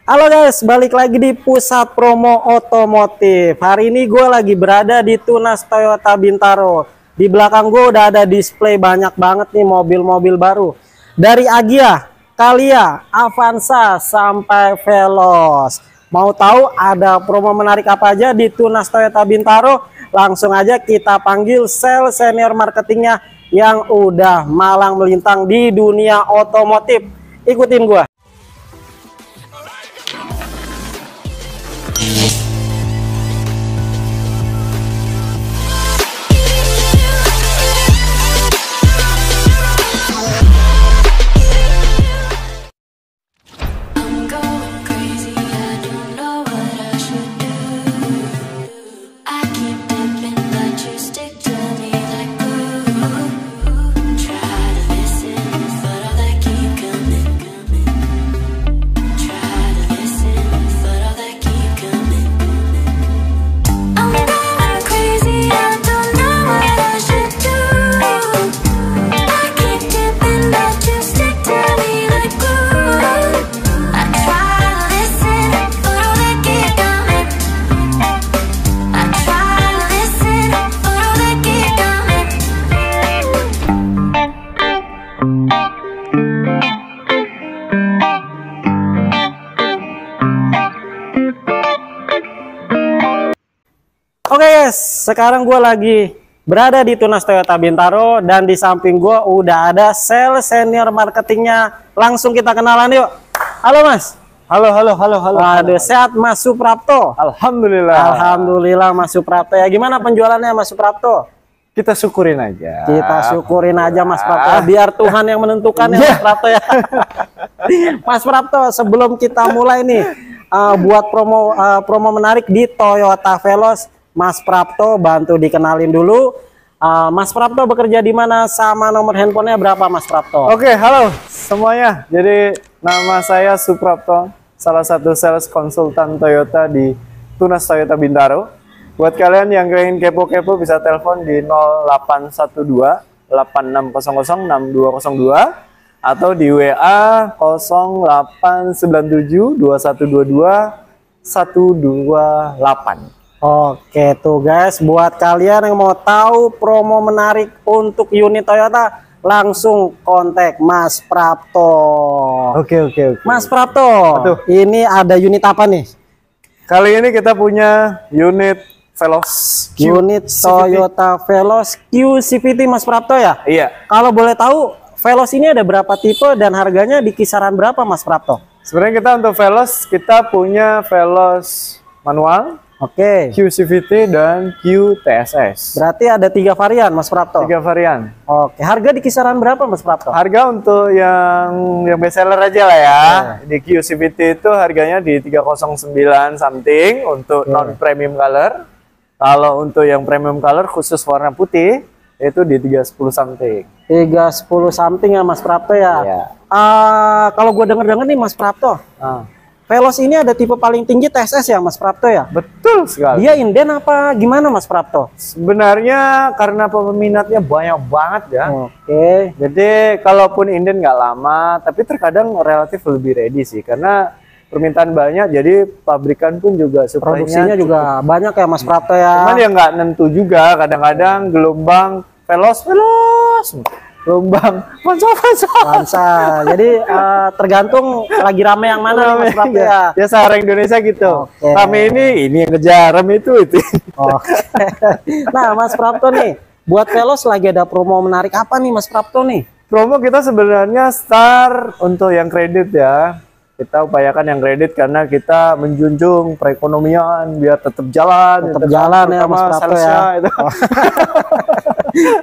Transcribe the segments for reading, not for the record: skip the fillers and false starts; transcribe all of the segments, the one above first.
Halo guys, balik lagi di Pusat Promo Otomotif. Hari ini gue lagi berada di Tunas Toyota Bintaro. Di belakang gue udah ada display banyak banget nih mobil-mobil baru. Dari Agya, Calya, Avanza, sampai Veloz. Mau tahu ada promo menarik apa aja di Tunas Toyota Bintaro? Langsung aja kita panggil sales senior marketingnya yang udah malang melintang di dunia otomotif. Ikutin gue. Oke guys, sekarang gue lagi berada di Tunas Toyota Bintaro dan di samping gue udah ada sales senior marketingnya. Langsung kita kenalan yuk. Halo Mas. Halo. Waduh, sehat Mas Suprapto? Alhamdulillah. Alhamdulillah Mas Suprapto ya. Gimana penjualannya Mas Suprapto? Kita syukurin aja. Kita syukurin aja Mas Prapto. Biar Tuhan yang menentukan ya Mas Prapto ya. Mas Prapto, sebelum kita mulai nih buat promo menarik di Toyota Veloz, Mas Prapto bantu dikenalin dulu. Mas Prapto bekerja di mana sama nomor handphonenya berapa Mas Prapto? Oke, halo semuanya. Jadi nama saya Suprapto, salah satu sales konsultan Toyota di Tunas Toyota Bintaro. Buat kalian yang pengen kepo-kepo bisa telepon di 0812 8600 6202 atau di WA 0897 2122 128. Oke tuh guys, buat kalian yang mau tahu promo menarik untuk unit Toyota, langsung kontak Mas Prapto. Oke. Mas Prapto, ini ada unit apa nih? Kali ini kita punya unit Veloz Unit Toyota Veloz Q-CVT Mas Prapto ya? Iya. Kalau boleh tahu, Veloz ini ada berapa tipe dan harganya di kisaran berapa Mas Prapto? Sebenarnya kita untuk Veloz, kita punya Veloz manual, Oke. Q-CVT dan Q-TSS. Berarti ada 3 varian Mas Prapto? 3 varian. Oke, harga di kisaran berapa Mas Prapto? Harga untuk yang best seller aja lah ya. Di Q-CVT itu harganya di 309 something untuk non premium color. Kalau untuk yang premium color khusus warna putih itu di 310 something. 310 something ya Mas Prapto ya. Iya. Kalau gue denger nih Mas Prapto, Veloz ini ada tipe paling tinggi TSS ya Mas Prapto ya? Betul sekali. Dia inden apa gimana Mas Prapto? Sebenarnya karena peminatnya banyak banget ya. Oke. Jadi kalaupun inden nggak lama, tapi terkadang relatif lebih ready sih karena permintaan banyak. Jadi pabrikan pun juga Produksinya juga banyak ya Mas Prapto ya. Cuman ya nggak nentu juga. Kadang-kadang gelombang Veloz, gelombang Avanza. Jadi tergantung lagi rame yang mana nih Mas Prapto ya. Ya searah Indonesia gitu. Oke. Rame ini yang ngejar, rame itu. Oke. Nah Mas Prapto nih, buat Veloz lagi ada promo menarik apa nih Mas Prapto nih? Promo kita sebenarnya start untuk yang kredit ya. Kita upayakan yang kredit karena kita menjunjung perekonomian biar tetap jalan. Tetap jalan ya Mas Prapto ya.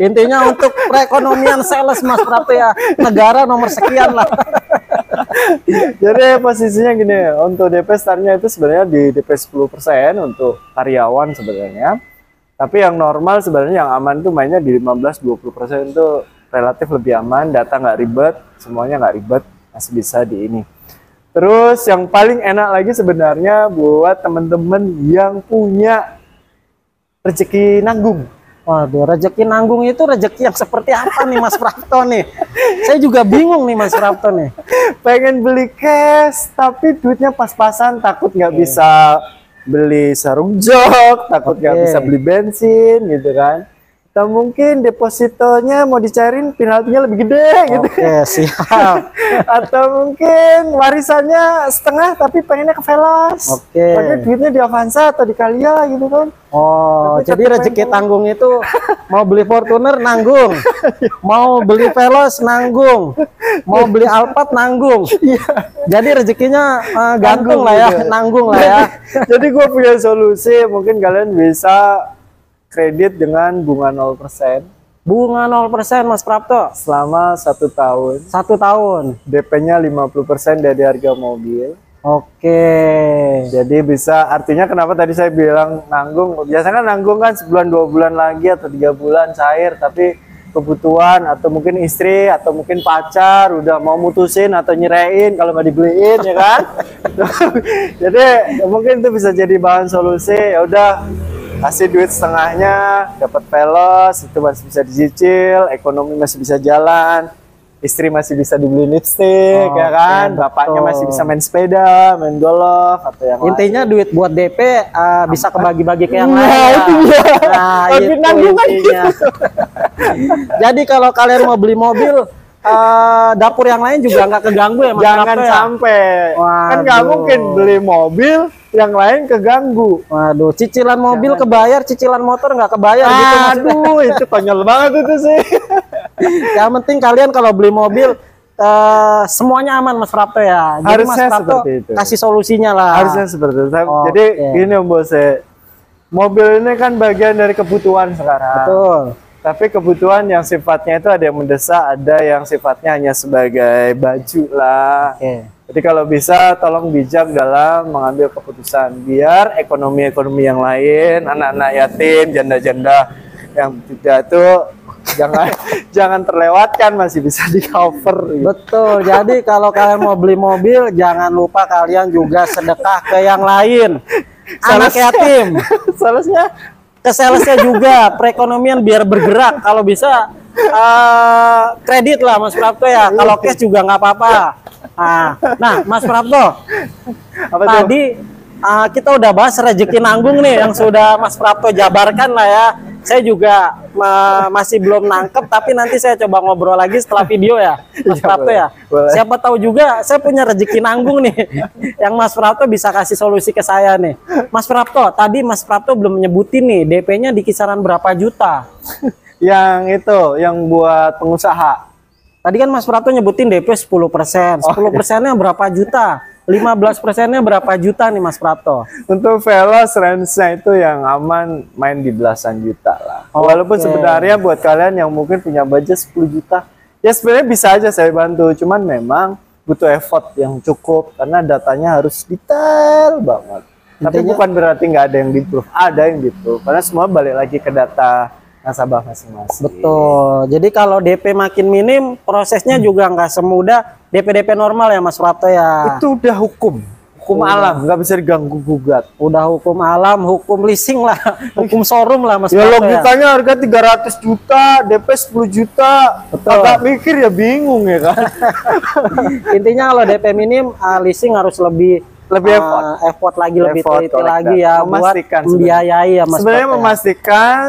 Intinya untuk perekonomian sales Mas Prapto ya. Negara nomor sekian lah. Jadi posisinya gini, untuk DP startnya itu sebenarnya di DP 10% untuk karyawan sebenarnya. Tapi yang normal sebenarnya yang aman itu mainnya di 15-20% itu relatif lebih aman, data nggak ribet, semuanya nggak ribet, masih bisa di ini. Terus yang paling enak lagi sebenarnya buat temen-temen yang punya rezeki nanggung. Waduh, rezeki nanggung itu rezeki yang seperti apa nih Mas Prapto nih? Saya juga bingung nih Mas Prapto nih. Pengen beli cash, tapi duitnya pas-pasan, takut nggak bisa beli sarung jok, takut nggak bisa beli bensin gitu kan. Atau mungkin depositonya mau dicairin penaltinya lebih gede gitu. Oke, siap. Atau mungkin warisannya setengah tapi pengennya ke Veloz. Oke. Pakai duitnya di Avanza atau di Kalia gitu kan. Oh, Tapi jadi rezeki tanggung itu mau beli Fortuner nanggung, mau beli Veloz nanggung, mau beli Alphard nanggung. Jadi rezekinya gantung lah ya, nanggung lah ya. Jadi gue punya solusi, mungkin kalian bisa kredit dengan bunga 0%. Bunga 0% Mas Prapto Selama 1 tahun. 1 tahun. DP-nya 50% dari harga mobil. Oke. Jadi bisa, artinya kenapa tadi saya bilang nanggung. Biasanya kan nanggung kan sebulan 2 bulan lagi atau 3 bulan cair. Tapi kebutuhan atau mungkin istri atau mungkin pacar udah mau mutusin atau nyerain kalau nggak dibeliin ya kan. Jadi mungkin itu bisa jadi bahan solusi. Ya udah, kasih duit setengahnya, dapat Veloz, itu masih bisa dicicil, ekonomi masih bisa jalan, istri masih bisa dibeli lipstick, ya kan, bapaknya masih bisa main sepeda, main golf, atau yang intinya lain. duit buat DP bisa kebagi-bagi ke yang lain. Itu dia. Nah, itu intinya. Jadi kalau kalian mau beli mobil, dapur yang lain juga nggak keganggu ya Mas Jangan Prapto ya? sampai. Kan nggak Waduh. mungkin beli mobil yang lain keganggu. Waduh, cicilan mobil kebayar, cicilan motor nggak kebayar gitu maksudnya. Aduh, itu konyol banget itu sih. Yang penting kalian kalau beli mobil semuanya aman Mas Prapto ya. Jadi Mas Harusnya Prapto seperti itu. kasih solusinya lah. Harusnya seperti itu. Oke. Jadi gini Om Bose, mobil ini kan bagian dari kebutuhan sekarang. Betul. Tapi kebutuhan yang sifatnya itu ada yang mendesak, ada yang sifatnya hanya sebagai baju lah. Oke. Jadi kalau bisa tolong bijak dalam mengambil keputusan biar ekonomi-ekonomi yang lain, anak-anak yatim, janda-janda yang tidak itu jangan terlewatkan, masih bisa di cover. Gitu. Betul. Jadi kalau kalian mau beli mobil, jangan lupa kalian juga sedekah ke yang lain. Anak yatim. Salesnya Ke salesnya juga, perekonomian biar bergerak. Kalau bisa kredit lah Mas Prapto ya. Kalau cash juga nggak apa-apa. Nah, Mas Prapto, apa tuh? tadi kita udah bahas rezeki nanggung nih yang sudah Mas Prapto jabarkan lah ya. Saya juga masih belum nangkep, tapi nanti saya coba ngobrol lagi setelah video ya, Mas Prapto ya. Boleh. Siapa tahu juga saya punya rezeki nanggung nih, yang Mas Prapto bisa kasih solusi ke saya nih. Mas Prapto, tadi Mas Prapto belum menyebutin nih, DP-nya di kisaran berapa juta? Yang itu, yang buat pengusaha. Tadi kan Mas Prapto nyebutin DP 10%, 10%-nya berapa juta? 15%-nya berapa juta nih Mas Prapto? Untuk Veloz range-nya itu yang aman main di belasan juta lah. Walaupun Oke. sebenarnya buat kalian yang mungkin punya budget 10 juta, ya sebenarnya bisa aja saya bantu. Cuman memang butuh effort yang cukup karena datanya harus detail banget. Tapi Intinya- bukan berarti nggak ada yang di-proof, ada yang di-proof. Karena semua balik lagi ke data nasabah masing-masing. Betul. Jadi kalau DP makin minim, prosesnya juga nggak semudah DP-DP normal ya Mas Prapto ya. Itu udah hukum alam, nggak bisa diganggu gugat. Udah hukum alam, hukum leasing lah, hukum showroom lah Mas Ya Prapto ya. logikanya harga 300 juta, DP 10 juta. Betul. Agak mikir ya bingung ya kan. Intinya kalau DP minim, leasing harus lebih effort lagi, lebih Effort, teliti correct lagi that. ya Memastikan buat membiayai ya Mas Sebenarnya Prapto ya. memastikan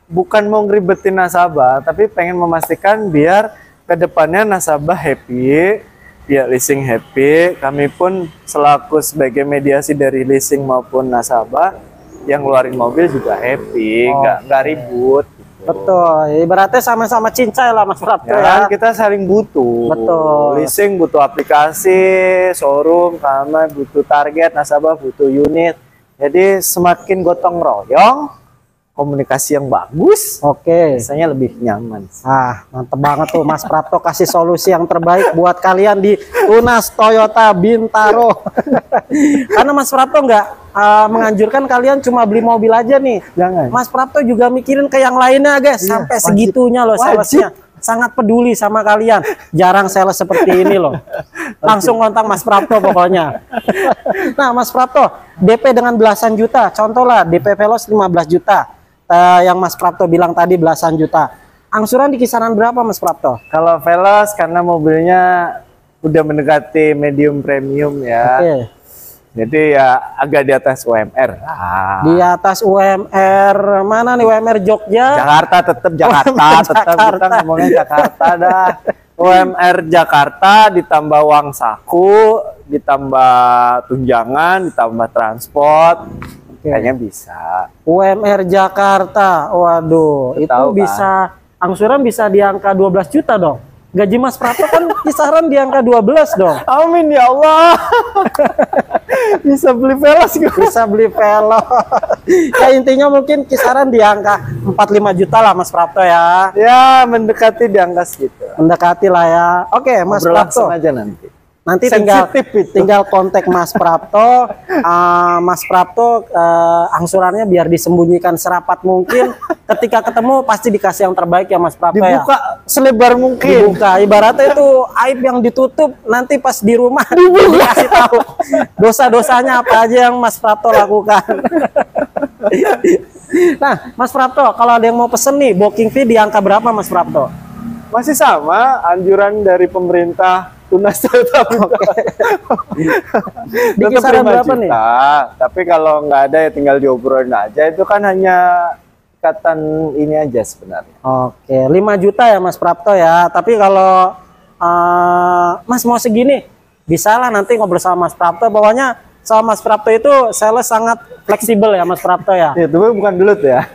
bukan mau ngeribetin nasabah, tapi pengen memastikan biar kedepannya nasabah happy, ya leasing happy. Kami pun selaku sebagai mediasi dari leasing maupun nasabah yang ngeluarin mobil juga happy, nggak ribut. Betul, ibaratnya sama-sama cincai lah Mas Prapto Ya ya. kan kita saling butuh. Betul. Leasing butuh aplikasi, showroom, kami butuh target, nasabah butuh unit. Jadi semakin gotong royong, komunikasi yang bagus, Oke. biasanya lebih nyaman. Mantep banget tuh Mas Prapto kasih solusi yang terbaik buat kalian di Tunas Toyota Bintaro. Karena Mas Prapto nggak menganjurkan kalian cuma beli mobil aja nih. Jangan. Mas Prapto juga mikirin ke yang lainnya guys. Iya, Sampai wajib. segitunya loh Wajib. salesnya. Sangat peduli sama kalian. Jarang sales seperti ini loh. Langsung kontak Mas Prapto pokoknya. Nah Mas Prapto, DP dengan belasan juta. Contoh lah DP Veloz 15 juta. yang Mas Prapto bilang tadi belasan juta. Angsuran di kisaran berapa Mas Prapto? Kalau Veloz karena mobilnya udah mendekati medium premium ya. Oke. Jadi ya agak di atas UMR. Di atas UMR mana nih, UMR Jogja? Jakarta tetap Jakarta, UMR tetap kita Jakarta. ngomongin Jakarta dah. UMR Jakarta ditambah uang saku, ditambah tunjangan, ditambah transport, kayaknya bisa. UMR Jakarta, waduh, Tahu itu kan? bisa angsuran bisa di angka 12 juta dong. Gaji Mas Prapto kan kisaran di angka 12 dong. Amin ya Allah. Bisa beli Veloz gue. Bisa beli Veloz. Ya intinya mungkin kisaran di angka 45 juta lah Mas Prapto ya. Ya mendekati di angka segitu. Mendekati lah ya. Oke Mas Ngobrol Prapto. langsung aja nanti. Nanti Sensitif itu. tinggal kontak Mas Prapto. Mas Prapto angsurannya biar disembunyikan serapat mungkin. Ketika ketemu pasti dikasih yang terbaik ya Mas Prapto ya. Dibuka selebar mungkin. Dibuka, ibaratnya itu aib yang ditutup, nanti pas di rumah dikasih tahu dosa-dosanya apa aja yang Mas Prapto lakukan. Nah Mas Prapto, kalau ada yang mau pesen nih booking fee di angka berapa Mas Prapto? Masih sama anjuran dari pemerintah Tunas Toyota Bintaro. Di Tetap kisaran 5 berapa nih? juta. Tapi kalau nggak ada ya tinggal diobrolin aja. Itu kan hanya ikatan ini aja sebenarnya. Oke, 5 juta ya Mas Prapto ya. Tapi kalau Mas mau segini, bisa lah nanti ngobrol sama Mas Prapto. Pokoknya sama Mas Prapto itu sales sangat fleksibel ya Mas Prapto ya. Ya, tapi bukan dulut ya.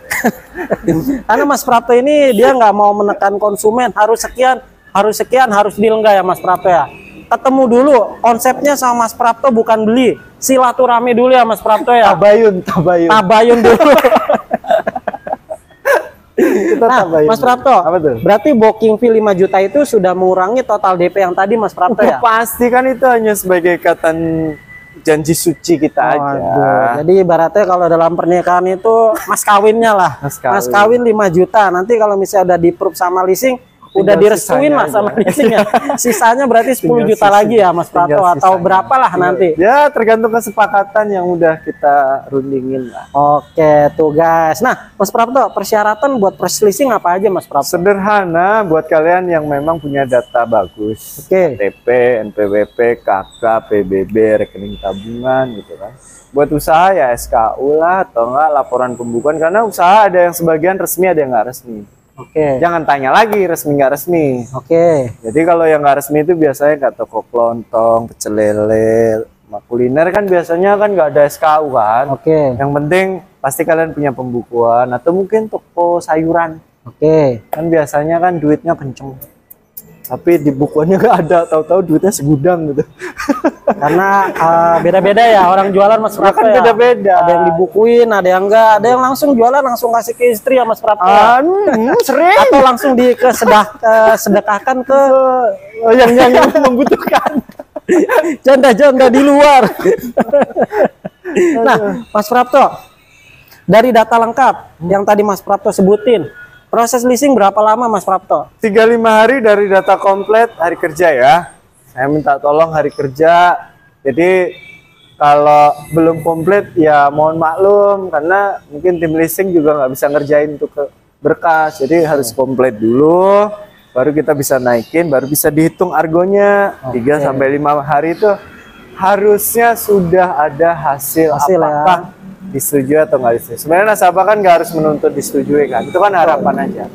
Karena Mas Prapto ini dia nggak mau menekan konsumen, harus sekian, harus deal enggak ya Mas Prapto ya. Ketemu dulu, konsepnya sama Mas Prapto bukan beli, silaturahmi dulu ya Mas Prapto ya. Tabayun. Tabayun dulu. Kita Nah, tabayun. Mas Prapto, Apa tuh? berarti booking fee 5 juta itu sudah mengurangi total DP yang tadi Mas Prapto ya? Pasti kan itu hanya sebagai ikatan janji suci kita aja. Waduh, jadi ibaratnya kalau dalam pernikahan itu mas kawinnya lah. Mas kawin. Mas kawin 5 juta. Nanti kalau misalnya udah di-proof sama leasing, udah Tinggal direstuin sisanya lah sama aja. leasingnya. Sisanya berarti 10 Tinggal juta lagi ya Mas Prato, tinggal atau sisanya. berapa lah nanti. Ya tergantung kesepakatan yang udah kita rundingin lah. Oke tuh guys. Nah Mas Prapto, persyaratan buat proses leasing apa aja Mas Prapto? Sederhana buat kalian yang memang punya data bagus. Oke. KTP, NPWP, KK, PBB, rekening tabungan gitu kan. Buat usaha ya SKU lah atau enggak laporan pembukuan, karena usaha ada yang sebagian resmi ada yang nggak resmi. Oke. Jangan tanya lagi resmi nggak resmi. Oke. Jadi kalau yang nggak resmi itu biasanya kayak toko kelontong, pecel lele, kuliner kan biasanya kan nggak ada SKU kan. Oke. Yang penting pasti kalian punya pembukuan atau mungkin toko sayuran. Oke. Kan biasanya kan duitnya kenceng. Tapi di bukuannya nggak ada, tahu-tahu duitnya segudang gitu. Karena beda-beda ya orang jualan Mas Prapto kan ya. beda-beda. Ada yang dibukuin, ada yang enggak, ada yang langsung jualan langsung kasih ke istri ya Mas Prapto. Sering. Atau langsung sedekahkan ke yang membutuhkan. janda-janda di luar. Nah, Mas Prapto, dari data lengkap yang tadi Mas Prapto sebutin, proses leasing berapa lama Mas Prapto? 35 hari dari data komplit hari kerja ya. Saya minta tolong hari kerja. Jadi kalau belum komplit ya mohon maklum, karena mungkin tim leasing juga nggak bisa ngerjain untuk berkas. Jadi harus komplit dulu, baru kita bisa naikin, baru bisa dihitung argonya. 3 sampai 5 hari itu harusnya sudah ada hasil Hasil, apakah disetujui atau nggak disetujui. Sebenarnya nasabah kan nggak harus menuntut disetujui kan, itu kan harapan aja.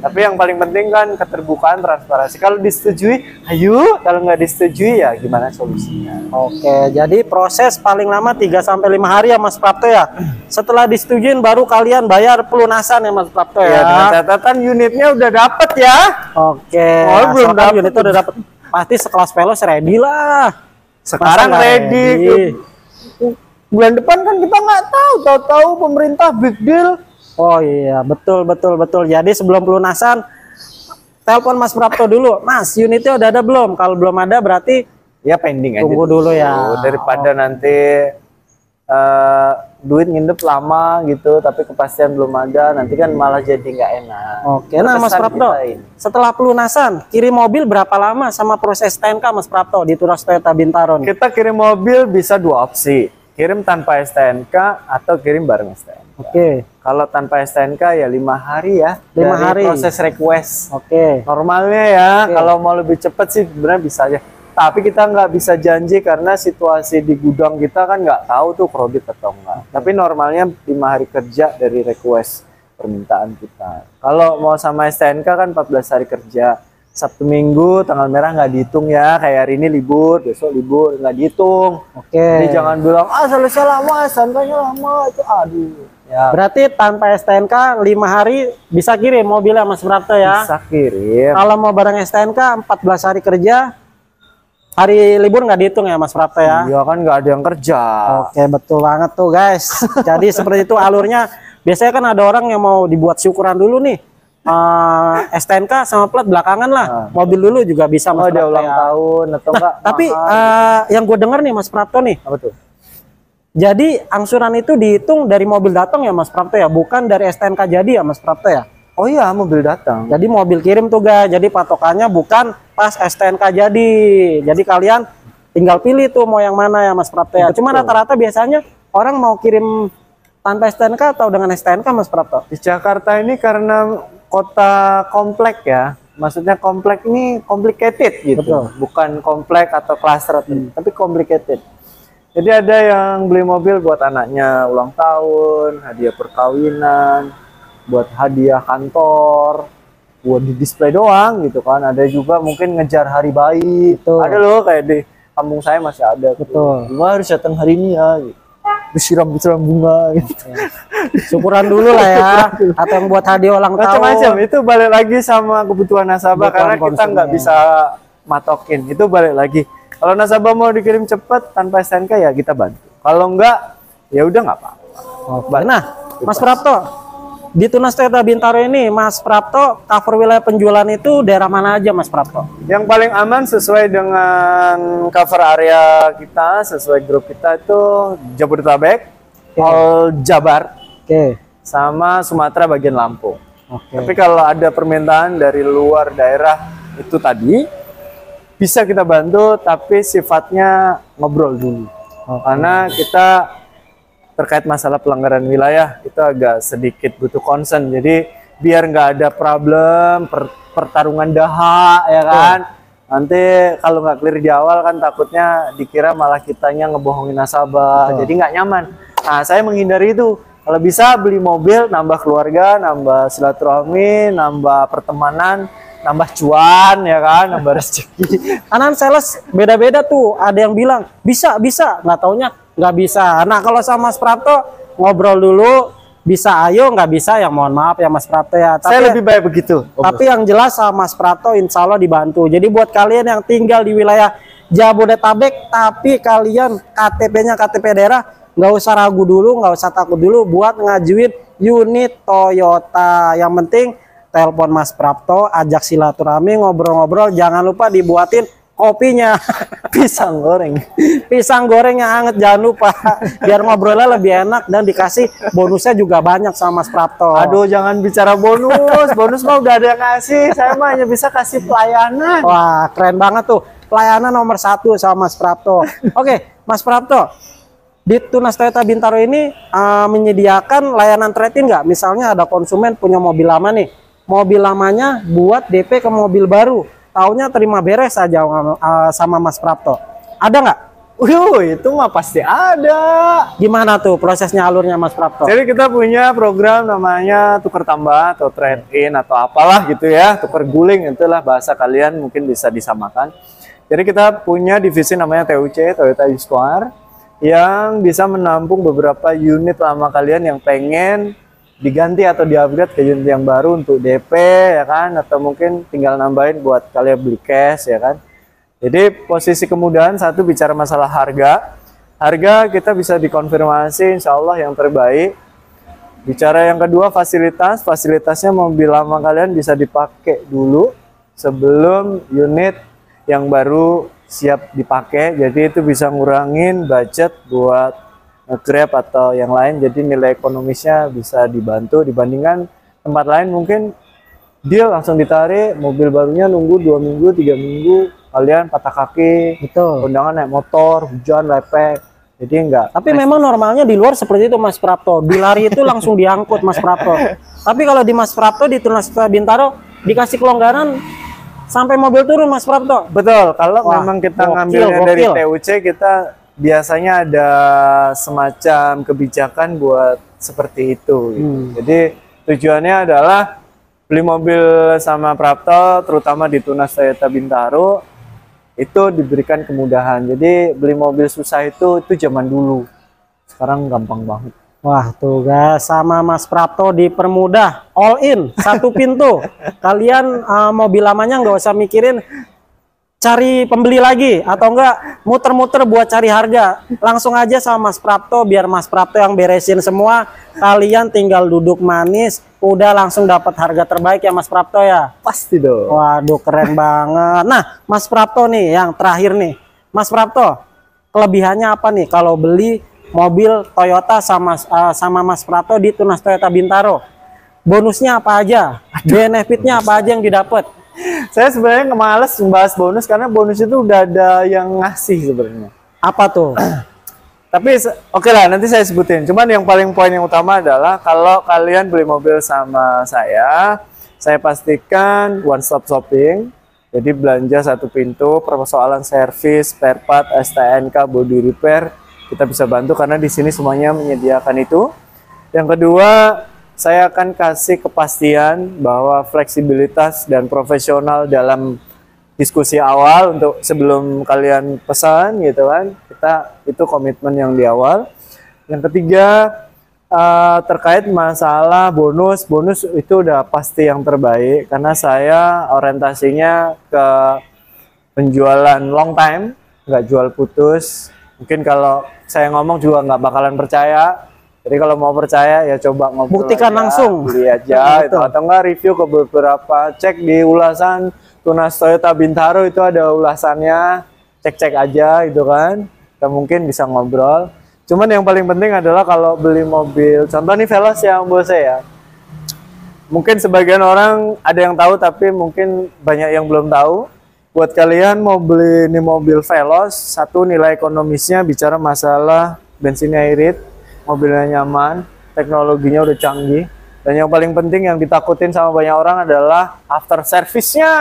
Tapi yang paling penting kan keterbukaan, transparansi. Kalau disetujui, ayo. Kalau nggak disetujui ya gimana solusinya. Oke, jadi proses paling lama 3 sampai 5 hari ya Mas Prapto ya. Setelah disetujuin baru kalian bayar pelunasan ya Mas Prapto Ya, ya. dengan catatan unitnya udah dapet ya. Oke. Oh, belum asalkan dapet. unit itu udah dapet. Pasti sekelas Veloz ready lah. Sekarang Masa nggak ready. Bulan depan kan kita nggak tahu pemerintah big deal. Oh iya, betul. Jadi sebelum pelunasan, telepon Mas Prapto dulu. Mas, unitnya udah ada belum? Kalau belum ada berarti Ya pending aja. tunggu dulu ya. Daripada nanti duit ngindep lama gitu, tapi kepastian belum ada, nanti kan malah jadi nggak enak. Oke, nah Mas Berkesan Prapto, kita ini. setelah pelunasan, kirim mobil berapa lama sama proses STNK Mas Prapto di Tunas Toyota Bintaro nih? Kita kirim mobil bisa 2 opsi. kirim tanpa STNK atau kirim bareng STNK. Oke. Kalau tanpa STNK ya 5 hari ya 5 dari hari. proses request. Oke. Normalnya ya, Oke. kalau mau lebih cepat sih sebenarnya bisa aja. Tapi kita nggak bisa janji karena situasi di gudang kita kan nggak tahu tuh kredit atau enggak. Tapi normalnya 5 hari kerja dari request permintaan kita. Kalau mau sama STNK kan 14 hari kerja. Sabtu Minggu tanggal merah nggak dihitung ya, kayak hari ini libur, besok libur nggak dihitung. Oke. Jadi jangan bilang selesai lama, STNK-nya lama itu, aduh. Ya, Berarti tanpa STNK 5 hari bisa kirim mobilnya Mas Prapto ya. bisa kirim. Kalau mau bareng STNK 14 hari kerja, hari libur nggak dihitung ya Mas Prapto ya. Iya kan nggak ada yang kerja. Oke, betul banget tuh guys. Jadi seperti itu alurnya. Biasanya kan ada orang yang mau dibuat syukuran dulu nih. STNK sama plat belakangan lah. Mobil dulu juga bisa Mas Ada Prapto ulang ya. tahun atau enggak? Tapi yang gue denger nih Mas Prapto nih. Apa tuh? Jadi angsuran itu dihitung dari mobil datang ya Mas Prapto ya, bukan dari STNK jadi ya Mas Prapto ya. Oh iya, mobil datang. Jadi mobil kirim tuh guys. Jadi patokannya bukan pas STNK jadi. Jadi kalian tinggal pilih tuh mau yang mana ya Mas Prapto ya. Cuma rata-rata biasanya orang mau kirim tanpa STNK atau dengan STNK Mas Prapto? Di Jakarta ini karena kota komplek ya. Maksudnya komplek ini complicated gitu. Betul. Bukan komplek atau klaster tapi complicated. Jadi ada yang beli mobil buat anaknya ulang tahun, hadiah perkawinan, buat hadiah kantor, buat di display doang gitu kan. Ada juga mungkin ngejar hari bayi. Betul. Ada loh kayak di kampung saya masih ada. Betul. Gua harus datang hari ini ya. Gitu. Disiram bunga gitu. Syukuran dulu lah ya. Atau yang buat hadiah ulang tahun. Macam-macam itu balik lagi sama kebutuhan nasabah Kebutuhan karena kita konsumen. nggak bisa matokin. Itu balik lagi. Kalau nasabah mau dikirim cepat tanpa STNK ya kita bantu. Kalau enggak ya udah nggak apa-apa. Oke. Nah, Mas Prapto, di Tunas Toyota Bintaro ini Mas Prapto cover wilayah penjualan itu daerah mana aja Mas Prapto? Yang paling aman sesuai dengan cover area kita, sesuai grup kita itu Jabodetabek, All Jabar, Oke. sama Sumatera bagian Lampung. Oke. Tapi kalau ada permintaan dari luar daerah itu tadi bisa kita bantu, tapi sifatnya ngobrol dulu. Karena kita terkait masalah pelanggaran wilayah itu agak sedikit butuh concern. Jadi biar nggak ada problem pertarungan dahak ya kan. Nanti kalau nggak clear di awal kan takutnya dikira malah kitanya ngebohongin nasabah. Jadi nggak nyaman. Nah, saya menghindari itu. Kalau bisa beli mobil, nambah keluarga, nambah silaturahmi, nambah pertemanan, nambah cuan ya kan, nambah rezeki. Kanan sales beda-beda tuh. Ada yang bilang bisa, nggak taunya nggak bisa. Nah kalau sama Mas Prapto ngobrol dulu, bisa ayo, nggak bisa ya mohon maaf ya Mas Prapto ya. Tapi, Saya lebih baik begitu. tapi yang jelas sama Mas Prapto insya Allah dibantu. Jadi buat kalian yang tinggal di wilayah Jabodetabek, tapi kalian KTP-nya KTP daerah, nggak usah ragu dulu, nggak usah takut dulu buat ngajuin unit Toyota. Yang penting telepon Mas Prapto, ajak silaturahmi, ngobrol-ngobrol, jangan lupa dibuatin kopinya. Pisang goreng. Pisang goreng yang hangat jangan lupa. Biar ngobrolnya lebih enak dan dikasih bonusnya juga banyak sama Mas Prapto. Aduh, jangan bicara bonus. Bonus mah udah ada yang ngasih. Saya mah hanya bisa kasih pelayanan. Wah, keren banget tuh. Pelayanan nomor 1 sama Mas Prapto. Oke, Mas Prapto. Di Tunas Toyota Bintaro ini menyediakan layanan trade-in nggak? Misalnya ada konsumen punya mobil lama nih. Mobil lamanya buat DP ke mobil baru. Taunya terima beres aja sama Mas Prapto. Ada nggak? Itu mah pasti ada. Gimana tuh prosesnya alurnya Mas Prapto? Jadi kita punya program namanya tukar tambah atau trade in atau apalah gitu ya, tukar guling, itulah bahasa kalian mungkin bisa disamakan. Jadi kita punya divisi namanya TUC, Toyota Used Car, yang bisa menampung beberapa unit lama kalian yang pengen diganti atau di-upgrade ke unit yang baru untuk DP ya kan, atau mungkin tinggal nambahin buat kalian beli cash ya kan. Jadi posisi kemudahan satu bicara masalah harga. Harga kita bisa dikonfirmasi insya Allah yang terbaik. Bicara yang kedua fasilitas. Fasilitasnya mobil lama kalian bisa dipakai dulu sebelum unit yang baru siap dipakai. Jadi itu bisa ngurangin budget buat Grab atau yang lain. Jadi nilai ekonomisnya bisa dibantu dibandingkan tempat lain mungkin deal langsung ditarik, mobil barunya nunggu 2 minggu 3 minggu, kalian patah kaki, Betul. undangan naik motor, hujan, lepek. Jadi enggak. Tapi memang normalnya di luar seperti itu Mas Prapto. Di lari itu langsung diangkut Mas Prapto. Tapi kalau di Mas Prapto di Tunas Toyota Bintaro dikasih kelonggaran sampai mobil turun Mas Prapto. Betul. Kalau Wah, memang kita gokil, ngambilnya dari gokil. TUC, kita biasanya ada semacam kebijakan buat seperti itu. Gitu. Jadi tujuannya adalah beli mobil sama Prapto, terutama di Tunas Toyota Bintaro, itu diberikan kemudahan. Jadi beli mobil susah itu zaman dulu. Sekarang gampang banget. Wah tuh guys, sama Mas Prapto dipermudah, all in, satu pintu. Kalian mobil lamanya nggak usah mikirin cari pembeli lagi atau enggak muter-muter buat cari harga. Langsung aja sama Mas Prapto, biar Mas Prapto yang beresin semua. Kalian tinggal duduk manis, udah langsung dapat harga terbaik ya Mas Prapto ya. Pasti dong. Waduh keren banget. Nah Mas Prapto nih yang terakhir nih, Mas Prapto kelebihannya apa nih kalau beli mobil Toyota sama Mas Prapto di Tunas Toyota Bintaro? Bonusnya apa aja? Benefitnya apa aja yang didapat? Saya sebenarnya males membahas bonus karena bonus itu udah ada yang ngasih sebenarnya. Apa tuh? Tapi oke lah, nanti saya sebutin. Cuman yang paling poin yang utama adalah kalau kalian beli mobil sama saya pastikan one stop shopping. Jadi belanja satu pintu, persoalan servis, spare part, STNK, body repair, kita bisa bantu karena di sini semuanya menyediakan itu. Yang kedua, saya akan kasih kepastian bahwa fleksibilitas dan profesional dalam diskusi awal untuk sebelum kalian pesan gitu kan. Itu komitmen yang di awal. Yang ketiga, terkait masalah bonus itu udah pasti yang terbaik karena saya orientasinya ke penjualan long time, nggak jual putus. Mungkin kalau saya ngomong juga nggak bakalan percaya. Jadi kalau mau percaya ya coba ngobrol Buktikan aja, langsung. beli aja itu, atau enggak review ke beberapa, cek di ulasan Tunas Toyota Bintaro itu ada ulasannya, cek-cek aja gitu kan. Kita mungkin bisa ngobrol. Cuman yang paling penting adalah kalau beli mobil, contoh nih Veloz yang bos saya. Mungkin sebagian orang ada yang tahu tapi mungkin banyak yang belum tahu. Buat kalian mau beli ini mobil Veloz, satu nilai ekonomisnya bicara masalah bensinnya irit, mobilnya nyaman, teknologinya udah canggih, dan yang paling penting yang ditakutin sama banyak orang adalah after service-nya.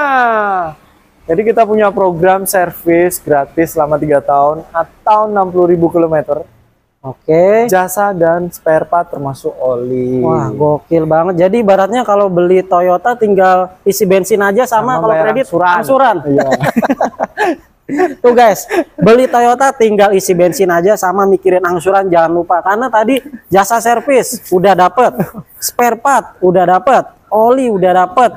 Jadi kita punya program servis gratis selama 3 tahun atau 60.000 km. Oke. Jasa dan spare part termasuk oli. Wah gokil banget. Jadi ibaratnya kalau beli Toyota tinggal isi bensin aja sama kalau bayar kredit angsuran. angsuran. Iya. Tuh guys, beli Toyota tinggal isi bensin aja sama mikirin angsuran jangan lupa. Karena tadi jasa servis udah dapet, spare part udah dapet, oli udah dapet,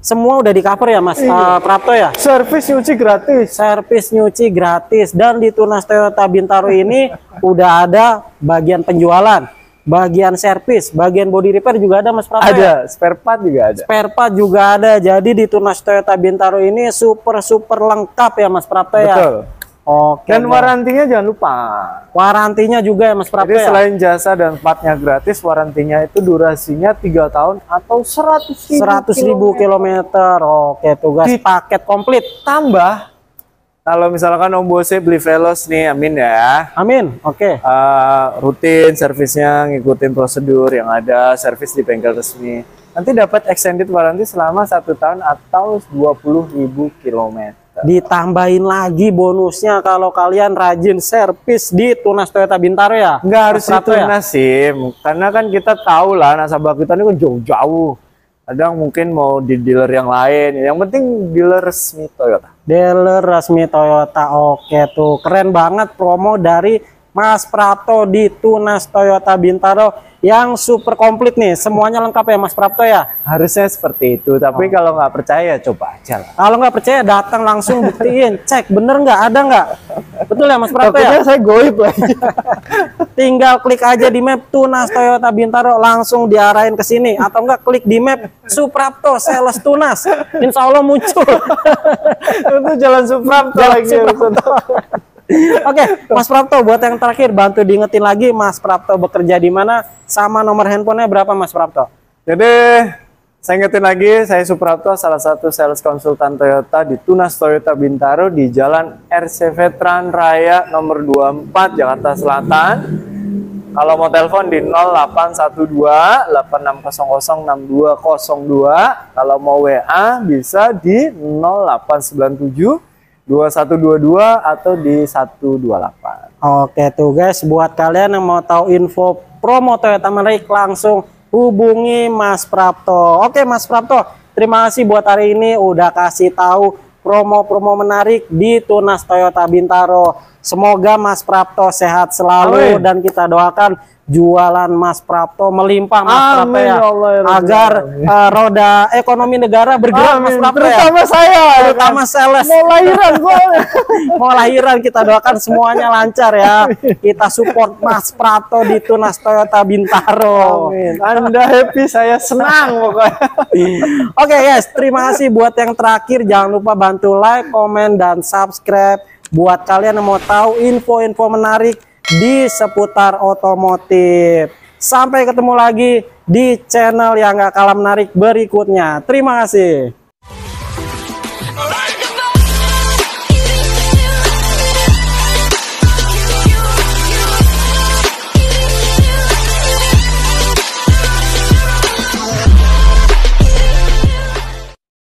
semua udah di cover ya Mas Prapto ya. Servis nyuci gratis. Servis nyuci gratis, dan di Tunas Toyota Bintaro ini udah ada bagian penjualan, bagian servis, bagian body repair juga ada Mas Prapto ya? Ada, spare part juga ada. Spare part juga ada. Jadi di Tunas Toyota Bintaro ini super lengkap ya Mas Prapto ya. Betul. Oke. Dan warantinya jangan lupa. Warantinya juga ya Mas Prapto Jadi ya. selain jasa dan partnya gratis, warantinya itu durasinya 3 tahun atau 100.000 kilometer. Oke tuh guys, paket komplit. Tambah kalau misalkan Om Bose beli Veloz nih, amin ya. Amin. Oke. Rutin servisnya, ngikutin prosedur yang ada, servis di bengkel resmi. Nanti dapat extended warranty selama 1 tahun atau 20.000 km. Ditambahin lagi bonusnya kalau kalian rajin servis di Tunas Toyota Bintaro ya. Nggak harus Mas Prapto itu ya? Nasim, karena kan kita tahu lah nasabah kita ini kan jauh-jauh. Kadang mungkin mau di dealer yang lain, yang penting dealer resmi Toyota. Dealer resmi Toyota. Oke tuh, keren banget promo dari Mas Prapto di Tunas Toyota Bintaro yang super komplit nih. Semuanya lengkap ya Mas Prapto ya. Harusnya seperti itu, tapi kalau nggak percaya coba aja lah. Kalau nggak percaya datang langsung buktiin, cek bener nggak, ada nggak. Betul ya Mas Prapto ya. Takutnya saya goib lagi. Tinggal klik aja di map Tunas Toyota Bintaro langsung diarahin ke sini, atau enggak klik di map Suprapto Sales Tunas. Insya Allah muncul. Itu jalan Suprapto lagi. Oke, Mas Prapto, buat yang terakhir bantu diingetin lagi Mas Prapto bekerja di mana sama nomor handphonenya berapa Mas Prapto? Jadi Saya ingetin lagi, saya Suprapto, salah satu sales konsultan Toyota di Tunas Toyota Bintaro di Jalan RC Veteran Raya nomor 24 Jakarta Selatan. Kalau mau telepon di 0812-8600-6202. Kalau mau WA bisa di 0897-2122 atau di 128. Oke tuh guys, buat kalian yang mau tahu info promo Toyota menarik langsung hubungi Mas Prapto. Oke Mas Prapto, terima kasih buat hari ini udah kasih tahu promo-promo menarik di Tunas Toyota Bintaro. Semoga Mas Prapto sehat selalu. Amin. Dan kita doakan jualan Mas Prapto melimpah Mas Prapto ya, agar roda ekonomi negara bergerak. Mas Prapto terutama ya, saya terutama sales mau lahiran mau lahiran, kita doakan semuanya lancar ya. Kita support Mas Prapto di Tunas Toyota Bintaro. Amin. Anda happy, saya senang pokoknya. Oke guys, terima kasih buat yang terakhir, jangan lupa bantu like, komen, dan subscribe buat kalian yang mau tahu info-info menarik di seputar otomotif. Sampai ketemu lagi di channel yang gak kalah menarik berikutnya. Terima kasih.